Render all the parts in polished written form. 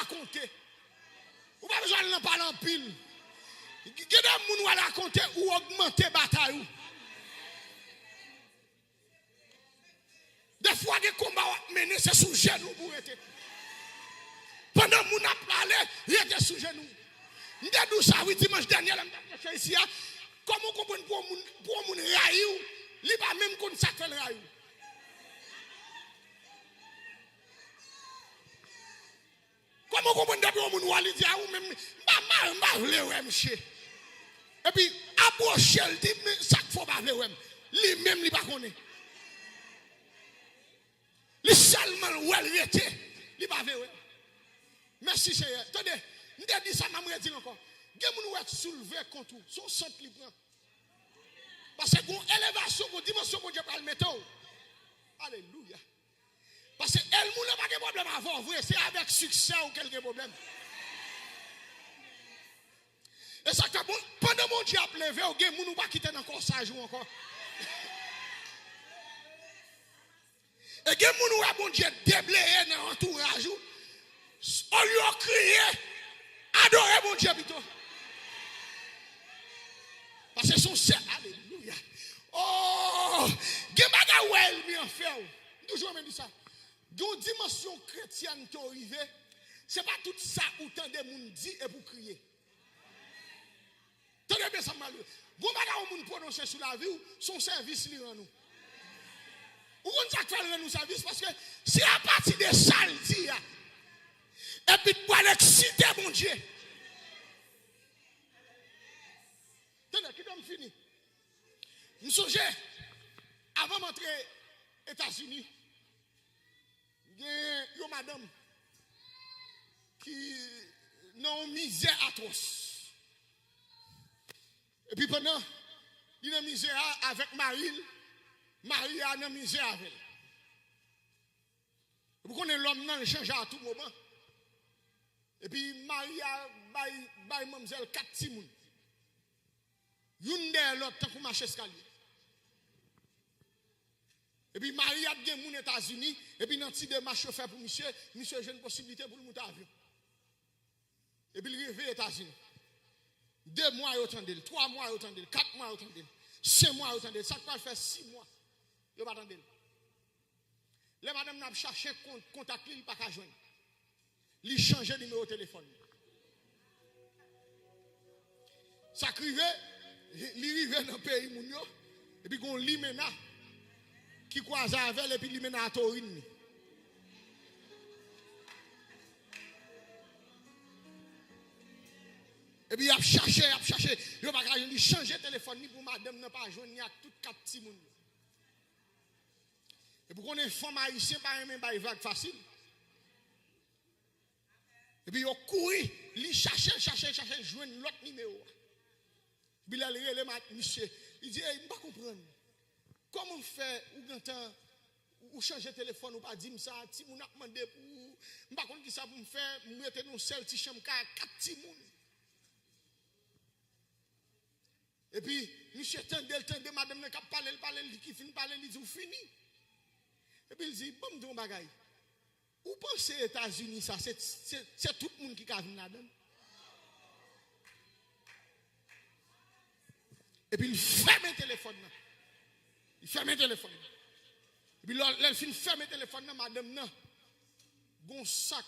raconter. Ou pas besoin de parler en pile. Il y a des gens qui raconter ou augmenter bataille. Des fois, des combats menés, c'est sous genou pour être. Pendant que nous avons parlé, il était sous genou. Nous avons dit ça, oui, dimanche dernier, je suis ici. Comment on comprend pour mon raïou, il n'y a pas même qu'on s'appelle raïou. Comment on comprend pour mon raïou, il dit, ah, ou même, je monsieur. Et puis, approcher, il dit, mais chaque fois, lui-même, il ne pas connaître. Les seulement où elle était, il va ver. Merci Seigneur. Attendez, nous avons dit ça, je dire encore. Vous avez soulevé contre vous, son centre libre. Parce que vous élévation, vous dimension que Dieu va le mettre. Alléluia. Parce que elle n'a pas de problème avant, vrai, c'est avec succès ou quelques problèmes. Et ça, pendant mon Dieu a levé, vous n'avez pas quitté encore ça jour encore. Et que nous avons bon Dieu déblayé dans l'entourage. On lui a crié, adorez mon Dieu plutôt. Parce que son cerf, alléluia. Oh, il y a des gens qui ont fait. Toujours même dit ça. Dans une dimension chrétienne qui est arrivée, ce n'est pas tout ça où tant de monde dit et pour crier. Tenez bien ça, malheureux. Vous ne pouvez pas prononcer sur la vie, son service lui rend nous. Ou on a fait nous service parce que si à partir de ça, il dit, et puis pour l'exciter, mon Dieu. Tenez, qui doit me finir? Je me souviens, avant d'entrer aux États-Unis, il y a une madame qui n'a une misère atroce. Et puis pendant, il a une misère avec Marie. Marie a une misère avec elle. Vous connaissez l'homme dans le change à tout moment. Et puis Marie a bail mademoiselle 4 timoun. Une de l'autre tant qu'on marche escalier. Et puis Marie a bien moun États-Unis et puis dans petit démarche faire pour monsieur j'ai une possibilité pour le monter avion. Et puis il arrive aux États-Unis. 2 mois il attendait, 3 mois il attendait, 4 mois il attendait, 5 mois il attendait, ça peut faire 6 mois. Il va attendre. Les madame n'a cherché contact, il n'a pas joindre. Il change de numéro de téléphone. Ça crive, il arrive dans le pays mounio, et puis on limena qui croise avec et puis limena à Torine. Et puis il a cherché, il va changer de téléphone pour madame n'a pas joindre, il y a tout 4 petits moun. Et pour qu'on ait une femme haïtienne, pas même pas vague facile. Et puis, il a couru, il cherchait, joindre l'autre numéro. Puis, il a le monsieur. Il dit, je ne pas comprendre. Comment on fait, ou changer de téléphone, ou pas dire ça, si on a demandé pour. Je ne pas comprendre qui ça pour me faire, je mettre dans une seule petite chambre, 4 petits moun. Et puis, monsieur tendait, madame n'a pas parlé, qui finit par parler, il dit, fini. Et puis il dit, bon, mon bagaille. Vous pensez aux États-Unis, ça, c'est tout le monde qui a vu là-dedans. Et puis il ferme le téléphone. Il ferme le téléphone. Et puis il ferme le téléphone, madame, non. Bon sac.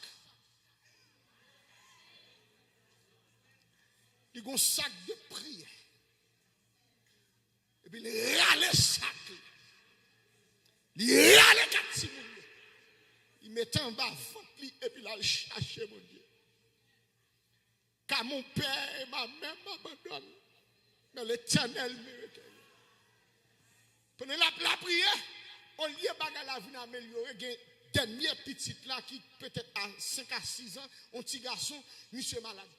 Il a un sac de prière. Et puis il râle le sac. Il râle les 4 secondes. Il met en bas, et puis il a cherché mon Dieu. Car mon père et ma mère m'abandonnent. Mais l'Éternel me recueille. Pendant la prière, on lieu bagarre la vie améliorer. Il y a une dernière petite là qui peut-être à 5 à 6 ans, un petit garçon, monsieur malade.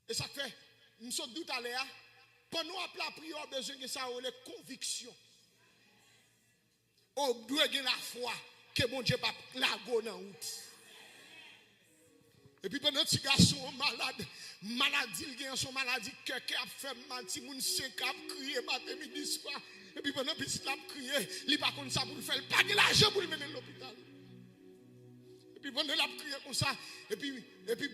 Et ça fait, nous sommes tout à l'heure, pendant la prière, on a besoin de ça, on a les convictions. On doit avoir la foi que mon Dieu va la go dans route. Et puis pendant que ce garçon malade, maladie, il a son maladie, quelqu'un a fait mal, si moun 5 a crié, matin, midi, soir. Et puis pendant que petit a crié, il n'a pas comme ça pour le faire, il n'a pas de l'argent pour le mener à l'hôpital. Et puis pendant la prière comme ça, et puis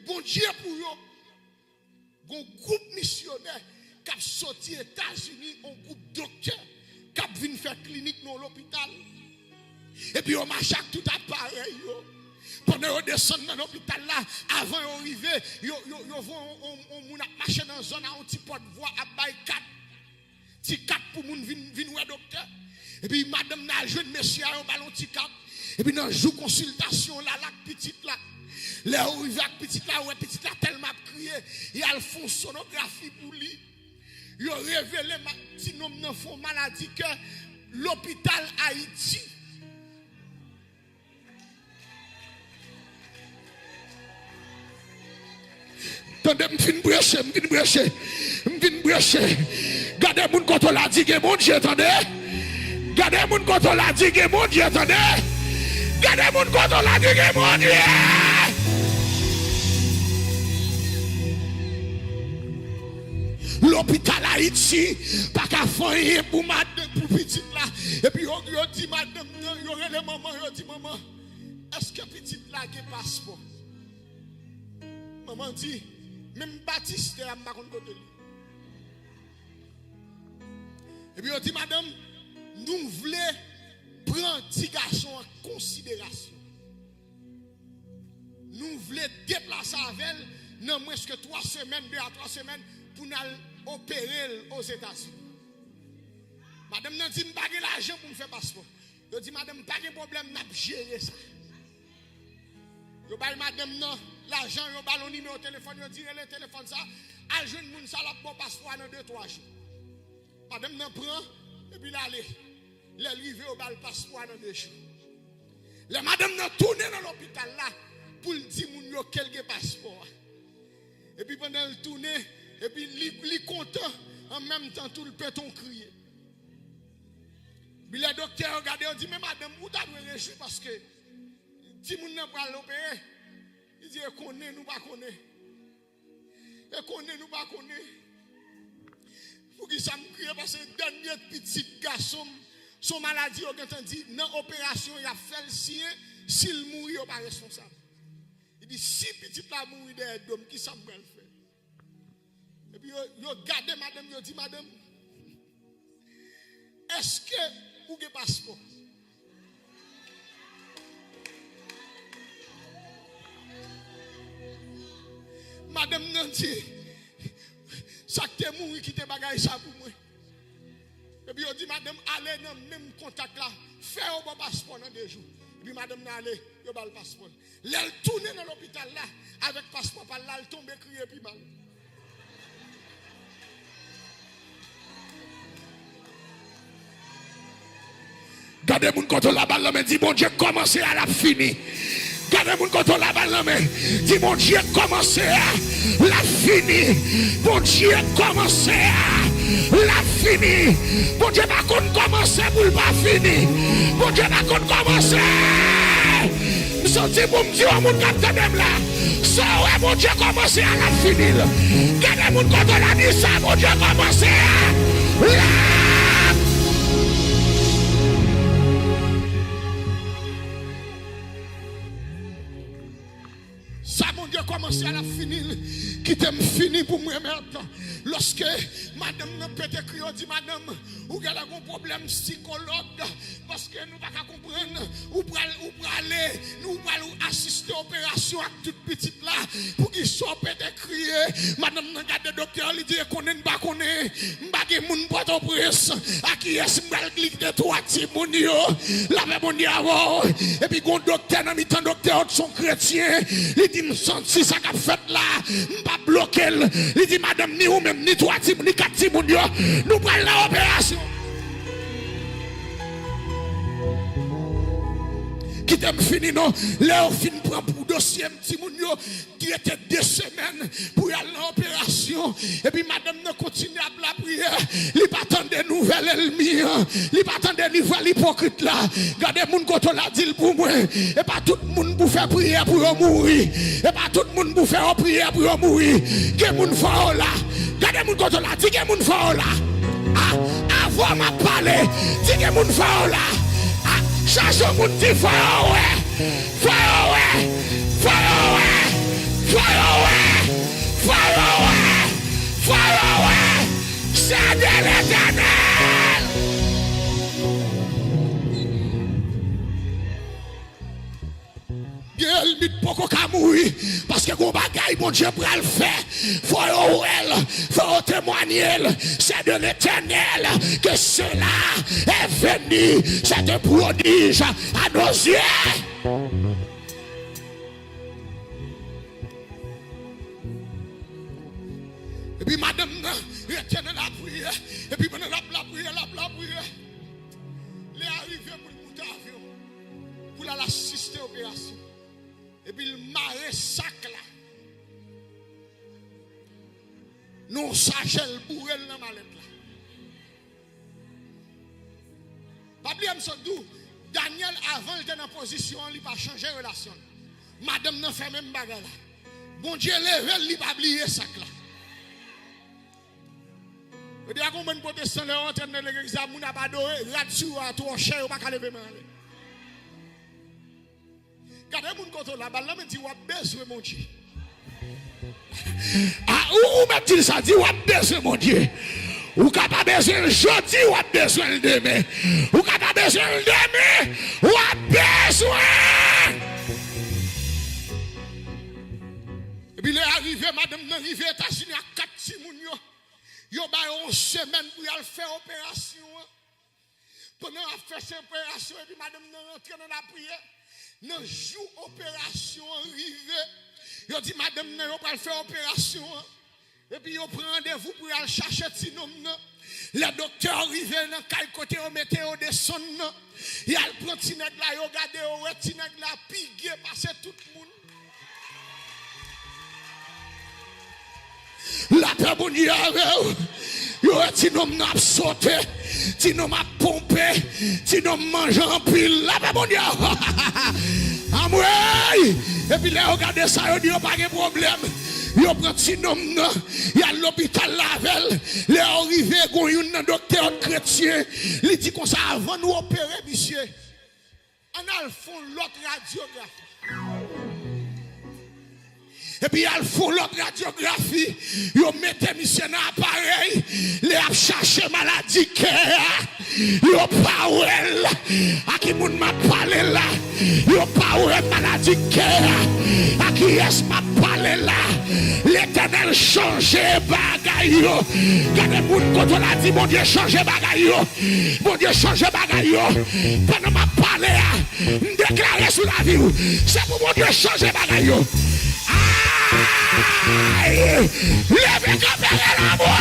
bon Dieu pour eux, un groupe missionnaire qui a sorti aux États-Unis, un groupe docteur qui a venu faire clinique dans l'hôpital. Et puis on marche tout appareil. Pendant qu'ils descendent dans l'hôpital là, avant d'arriver, ils vont marcher dans une zone à un petit porte-voix à bail 4. Petit 4 pour moun venir voir docteur. Et puis madame n'a jeune monsieur a un ballon petit 4. Et puis dans jour consultation là, la petite là. Là où il va petite là, ouais petite là tellement crié, il a font sonographie pour lui. Il a révélé petit nom de fond maladie que l'hôpital Haïti. Tendez, je viens brècher. Gardez mon quand on l'a dit que mon Dieu, attendez. Gardez mon quand on l'a dit que mon Dieu, attendez. Gardez mon quand on l'a dit que mon Dieu. L'hôpital Haïti, pas qu'à faire pour madame, pour petite là. Et puis on dit madame, il y aurait les mamans, il dit maman, est-ce que petite là a un passeport? Maman dit, même Baptiste a pas contre côté. Et puis on dit madame, nous voulons prendre petit garçon en considération. Nous voulons déplacer avec elle dans moins que 3 semaines, 2 à 3 semaines pour nous opérer aux États-Unis. Madame n'a dit pas l'argent pour me faire passeport. Elle dit madame pas de problème, n'a gérer ça. Yo bay madame non l'argent yo ballon numéro téléphone yo dire le téléphone ça al jeune moun ça la bon passeport dans 2-3 jours. Madame nan prend et puis l'aller l'arriver au bal passeport dans 2 jours. La madame nan tourner dans l'hôpital là pour dire moun yo quelques passeports. Et puis pendant le tourner et puis li content en même temps tout le péton crier. Puis le docteur regarde et dit mais madame où t'a réussi parce que si moun n'a pas l'opérer, il dit connaît nous pas connaît. Et connaît nous pas connaît. Faut que ça me crie parce que dernier petit garçon son maladie on entendu dans opération il a fait le sien s'il mourit on pas responsable. Il dit si petit là mourir derrière d'homme qui ça me faire. Et puis yo garde madame yo dit madame est-ce que vous avez passeport? Madame Nanti, ça te mouru qui te bagaille ça pour moi. Et puis on dit madame allez dans le même contact là, fais un bon passeport dans 2 jours. Et puis madame n'a allé, il a le passeport. Elle tourne dans l'hôpital là avec passeport par là, elle tombe crier puis mal. Gardez mon quand on la balle mais dit bon Dieu commencez à la fini. Gardez mon quand on la balle mais dit mon Dieu commencez à la fini. Bon Dieu commencez à la fini. Bon Dieu pas qu'on commencer pour pas fini. Bon Dieu pas qu'on commencer. Nous sommes pour me dire mon capitaine là. Ça ouais bon Dieu commencer à la fini. Gardez mon quand on la dit ça bon Dieu commencer à la ça, mon Dieu, commencé à la finir, qui t'aime fini pour moi maintenant. Lorsque madame n'a peut être crié, dit madame, ou avez un problème psychologue, parce que nous ne pouvons pas comprendre, ou pour aller, nous allons assister à l'opération avec toute petite là, pour qu'ils soient peut-être crié. Madame n'a regardé le docteur, il dit qu'on n'est pas qu'on est, m'bagé moun porte au presse, à qui est-ce m'bal clic de toi, ti moun yo, la mon diavo, et puis qu'on docteur, dans mi-temps docteur, son chrétien, il dit me senti ça qu'a fait là, m'pas bloquer, il dit madame ni ou même ni toi ti ni quatre ti moun yo, nous prenons l'opération. Qui t'aime fini non, là on fin prend pour dossier petit moun yo qui était 2 semaines pour aller à l'opération et puis madame ne continue à la prière, il pas attendre des nouvelles ennemies, il pas attendre des nouvelles hypocrites là. Regardez moun quand on l'a dit pour moi et pas tout le monde pour faire prière pour mourir et pas tout le monde pour faire prière pour mourir. Que moun fa là. Regardez moun quand on l'a dit que moun fa là. Avant m'a parler, dit que moun fa là. Chaque jour, mon petit frère, ouais. C'est de l'Éternel. Il mit beaucoup qu'à mourir parce que mon bagaille mon Dieu pour le faire. Faut témoigner. C'est de l'Éternel que cela est venu. C'est un prodige à nos yeux. Et puis madame, retienne la prière. Et puis pendant la prière. Il est arrivé pour le monter avion. Pour l'assister à l'opération. Et puis il marre sac là. Nous sagel bourrel dans ma lettre là. Pas oublier m'sondou, Daniel avant il était dans position, il pas changer relation. Madame n'a fait même bagarre là. Bon Dieu levé, il pas oublier sac là. Vous dites combien de protestants là entrent dans l'église, moun n'a pas adoré, là-dessus à toi cher pas lever main. Quand moun koto la balle me dit ou a besoin mon Dieu. Ah ou même dit ça dit ou a besoin mon Dieu. Ou capable besoin aujourd'hui ou a besoin le demain. Ou capable besoin le demain ou a besoin. Et puis il est arrivé madame arrivé États-Unis à 4 timoun yo. Yo ba une semaine pour aller faire opération. Pendant à faire cette opération et puis madame rentre dans la prière. Dans le jour opération arrivé, il dit madame, on va faire opération. Et puis on prend rendez-vous pour aller chercher petit nom. Le docteur arrivé dans quel côté on mettait au descend. Il a pris petit nèg là, il a regardé au petit nèg là, pigué passer tout le monde. La paix bon Dieu avec yo ti nom n'a sauté, ti nom a pompé, ti nom mange en pile. La paix bon Dieu. Amoué. Et puis là regardez ça, yo dit yo pas de problème. Yo prend ti nom nan, y a l'hôpital Lavel, les arrivé gon yon docteur chrétien, il dit comme ça avant nous opérer monsieur. On a font l'autre radiographie. Et puis ils font l'autre radiographie, ils mettent monsieur dans l'appareil, ils ont cherché maladie cœur, ils ont parlé, à qui moun m'a parlé là, ils ont parlé maladie cœur, à qui est-ce m'a parlé là, l'Éternel change bagaille, quand moun quand on a dit mon Dieu change bagaille, mon Dieu change bagaille, pendant m'a parlé, déclarer sur la vie, c'est pour mon Dieu changer bagaille. Levez comme l'amour.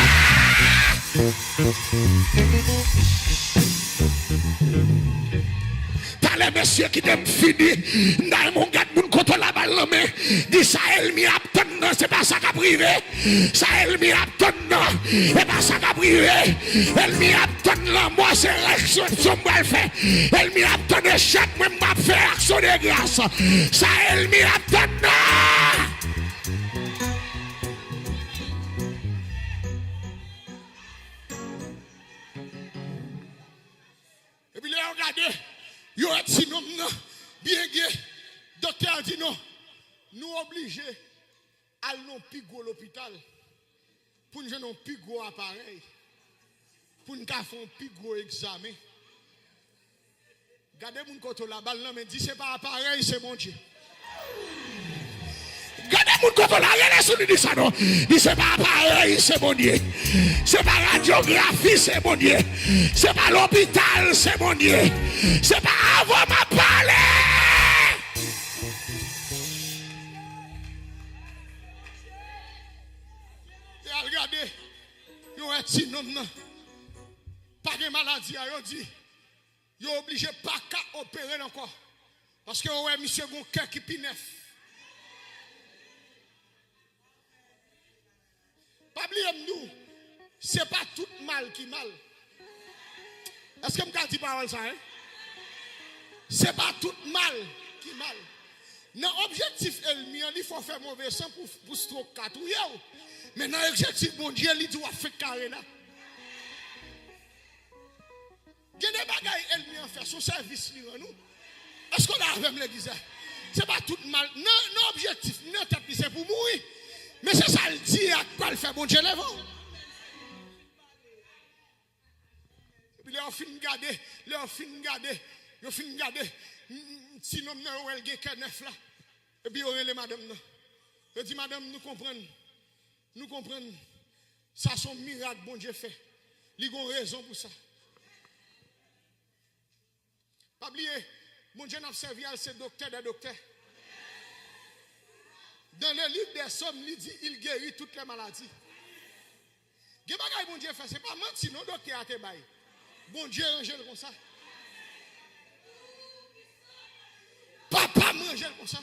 T'as les messieurs qui t'aiment fini. Dans mon gars, mon contre la balle, mais dit ça, elle m'y attend, c'est pas ça qu'a privé. Ça, elle m'y attend, c'est pas ça qu'a privé. Elle m'y attend, moi, c'est l'action que je fait. Elle m'y attend, chaque même m'a fait action de grâce. Ça, elle m'y attend. Regardez, yo a dit non, bien gay. Docteur dit non, nous obligés à aller plus gros l'hôpital pour nous faire un plus gros appareil, pour nous faire un plus gros examen. Regardez mon côté la balle, mais dit c'est pas appareil, c'est mon Dieu. Regardez mon côté la relation dit ça non. Dit c'est pas appareil, c'est mon Dieu. C'est pas radiographie, c'est mon Dieu. C'est pas l'hôpital, c'est mon Dieu. C'est pas avant ma parler. Et regardez, yo est si non pas de maladie, yo dit. Yo obligé pas qu'à opérer encore. Parce que ouais monsieur gon cœur qui pinef. Pas oublier nous, c'est pas tout mal qui mal. Est-ce que je me dis parole ça? Hein? C'est pas tout mal qui mal. Dans l'objectif, il faut faire mauvais sang pour stroke 4. Mais dans l'objectif, mon Dieu, il doit faire carré là. Il y a des bagailles, elle fait son service nous. Est-ce qu'on a avec l'église? c'est pas tout mal. Non, objectif, non, c'est pour mourir. Mais c'est ça le dit à quoi le faire, bon Dieu, lève. Et puis, là, on finit de garder, sinon, on a un neuf là. Et puis, on a les madame. Je dis, madame, nous comprenons. Ça, c'est un miracle, bon Dieu fait. Il y a une raison pour ça. Pas oublier, mon Dieu n'a servi à ce docteur des docteurs. Dans le livre des Sommes, il dit il guérit toutes les maladies. Qu'est-ce que bon Dieu fait? Ce n'est pas mentir, non, docteur a te bail. Bon Dieu range comme ça. Papa mange comme ça.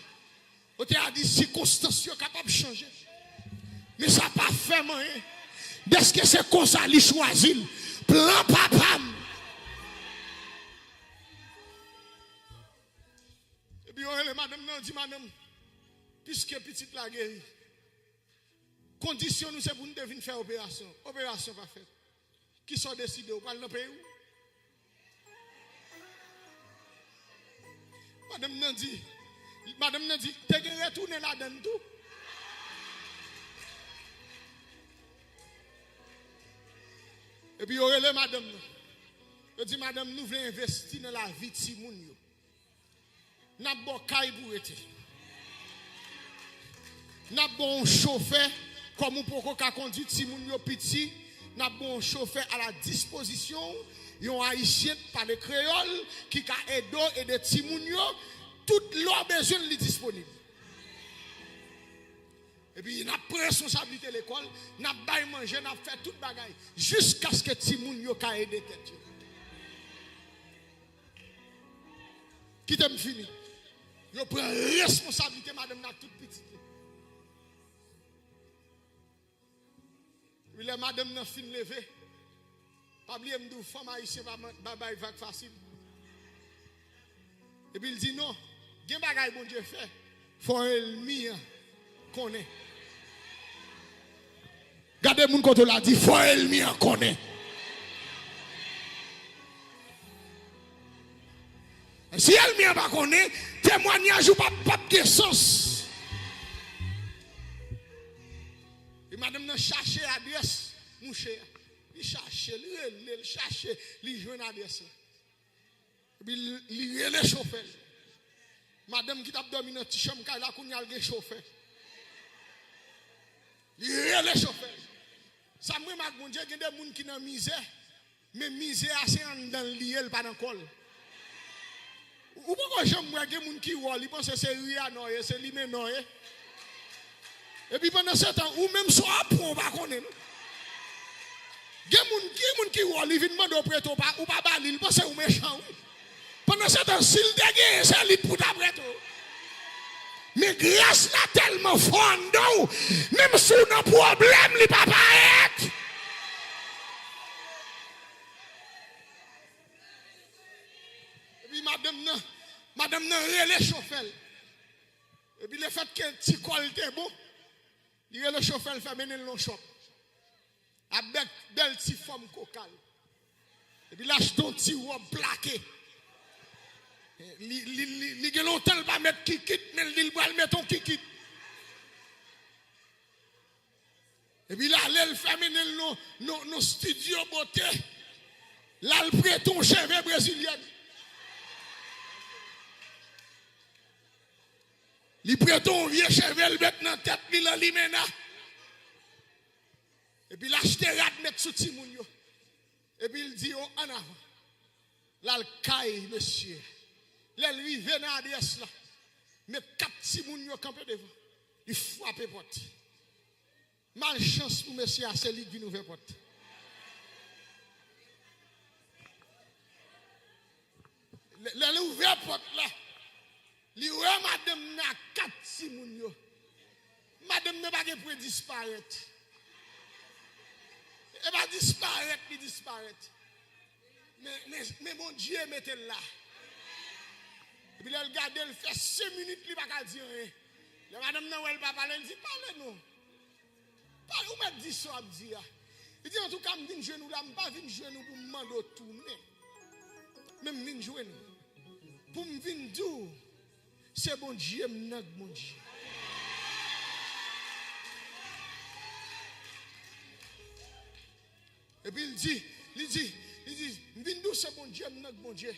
On t'a dit circonstances capables de changer. Mais ça n'a pas fait rien. Est-ce que c'est comme ça qu'il choisit? Plan papa. Et puis, madame, non, dit madame, puisque petite la guérie, condition nous c'est pour nous deviner faire opération. Opération pas faite. Qui sont décidés, ou pas dans le pays? Madame n'a dit, t'es retourné là-dedans tout. Et puis, il madame. Je dis, madame, nous voulons investir dans la vie de Simon. Nous avons bon caille pour être. Nous avons bon chauffeur, comme nous pouvons conduire Simon petit. Nous avons bon chauffeur à la disposition. Ils ont haïtien par les créoles qui a aidé et des Timounio. Toute leur besoin est disponible. Et puis, nous avons pris responsabilité de l'école, nous avons mangé, nous avons fait toute bagaille. Jusqu'à ce que Timoun yo ka aidé tête. Qui t'aime fini? Yo prend responsabilité, madame, n'a toute petite. Puis, la madame n'a fin levé. Pas oublier m'dou femme haïtienne pas bail vague facile. Et puis il dit non, gen bagaille bon Dieu fait. Faut el mien connaît. Gardez moun quand on l'a dit, faut el mien connaît. Si elle mien pas connaît, témoignage ou pas de sens. Et madame n'a cherché adresse mon cher. Il cherche, il cherche, il joue une adresse. Et puis il est chauffeur. Madame qui t'a dormi dans petit chambre, il a connu le chauffeur. Il est le chauffeur. Ça me remarque, mon Dieu, il y a des gens qui sont en misère, mais misère assez dans le liel, pas dans le col. Ou pourquoi j'aime voir des gens qui voient, ils pensent que c'est lui à noyer, c'est lui même noyer. Et puis pendant ce temps, ou même soit pour on va connaître. Il y a des gens qui voient, ils viennent demander au prêtre ou pas balir, ils pensent que c'est méchant. Pendant ce temps, s'il dégaine, c'est lui pour t'apprêter. Mais grâce là tellement fond, même si on a un problème, il ne peut pas être. Et puis madame n'a rien chauffeur. Et puis le fait que le petit col était bon, il le chauffeur fait mener le shop. Avec belle petite forme cocale. Et puis lâche ton petit robe plaqué. Il y a longtemps qu'il va mettre kikit, mais il va mettre ton kikit. Et puis là, il fait mener nos studios beauté. Là, il prête ton cheveux brésilien. Il prête ton vieux cheveux, il met dans la tête, il a l'imena. Et puis là, je te rate mettre sous Timounio. Et puis il dit, oh, en avant. Là, il caille, monsieur. Là, lui, vient dans l'adresse là. Mais 4 Timounio campé devant. Il frappe porte. Malchance pour monsieur, c'est lui qui nous fait porte. Là, il ouvre la porte là. Il ouvre madame na 4 Timounio. Madame ne va pas disparaître. Elle va disparaître, puis disparaître. Mais mon Dieu, mettez-le là. Et puis, elle regarde, elle fait 5 minutes, il ne va pas dire rien. La madame n'a pas parlé, elle dit, parlez-nous. Où m'a dit ça, elle dit. Il dit, en tout cas, je viens genou là, je ne vais pas venir genou pour me demander de tourner. Même venir genou. Pour me venir d'où? c'est bon Dieu, m'nag bon Dieu. Et puis il dit, m'vin c'est bon Dieu, m'nag bon Dieu.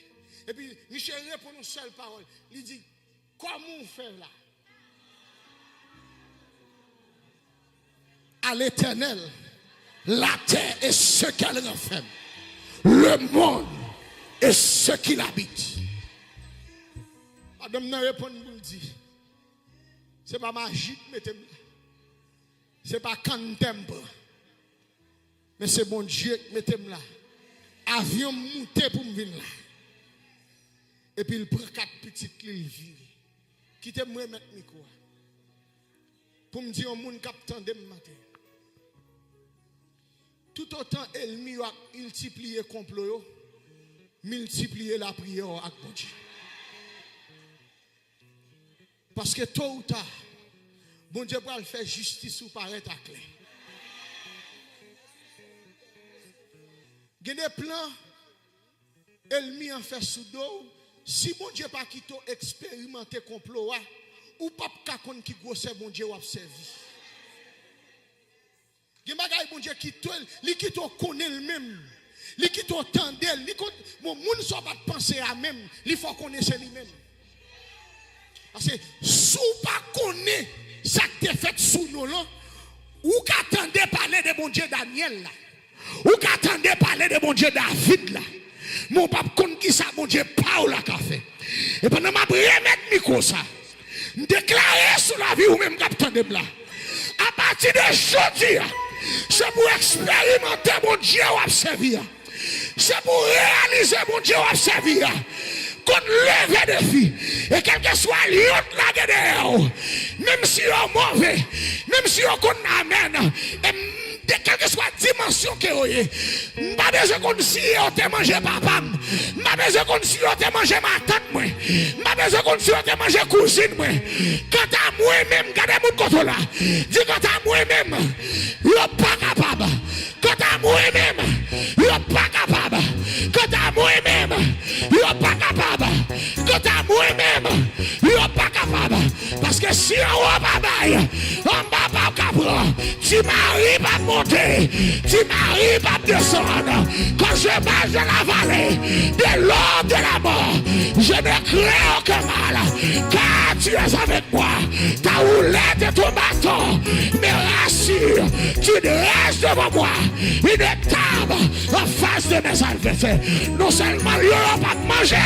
Et puis Michel répond une seule parole. Il dit, comment on fait là? À l'Éternel, la terre et ce qu'elle renferme, le monde et ce qu'il habite. Madame n'a répondu pour dire, c'est pas magie que mettez là, c'est pas cantembre, mais c'est bon Dieu qui mettez là. Avion monté pour me venir là. Et puis il prend 4 petites lignes. Quittez-moi mettre micro. Pour me dire au monde captant de matin. Tout autant ennemi a multiplié complot, multiplié la prière avec bon Dieu. Parce que tôt ou tard, bon Dieu va faire justice ou paraître à clé. Il y a des plans, ennemi en fait sous dos. Si bon Dieu pas quitté expérimenter complot, ou pas qu'on qui grosse bon Dieu a servi. Il y a des bon Dieu qui connaît lui-même. Il qui t'entendait, mon monde ne soit pas penser à même, il faut connaître lui-même. Parce que si vous pas connaît ça qui est fait sous nous là, ou qu'attendez parler de bon Dieu Daniel là, ou qu'attendez parler de bon Dieu David là. Mon papa connaît qui ça bon Dieu Paul a fait. Et pendant ma remettre micro ça, déclarer sur la vie ou même qu'attendez là. À partir de aujourd'hui, c'est pour expérimenter mon Dieu à servir. C'est pour réaliser mon Dieu à servir. Qu'on lève des filles. Et quel que soit l'autre là dedans, même si on est mauvais, même si on amène, de quelle que soit la dimension que vous avez, je n'ai pas besoin qu'on si on te mange papa, je n'ai pas besoin qu'on si on te mange ma tante, je n'ai pas besoin qu'on si on te mange cousine. Quant à moi-même, regardez mon côté là, dis quant à moi-même, je ne suis pas capable. Quant à moi-même, je ne suis pas capable. Quant à moi-même, je ne suis pas capable. Quant à moi-même, je ne suis pas capable. Parce que si on va pas on va pas capable. Tu m'arrives pas monter, tu m'arrives pas descendre. Quand je marche dans la vallée de l'eau de la mort, je ne crains aucun mal. Car tu es avec moi. Ta houlette et ton bâton me rassure. Tu restes devant moi. Une table en face de mes adversaires. Non seulement il n'y aura pas de manger,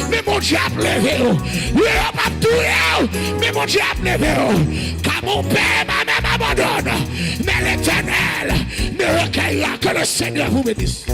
mais mon Dieu a levé. Il n'y aura pas de tout, mais mon Dieu a levé. Car mon Père m'a même abandonné. Mais l'Éternel ne recueillera que le Seigneur vous bénisse.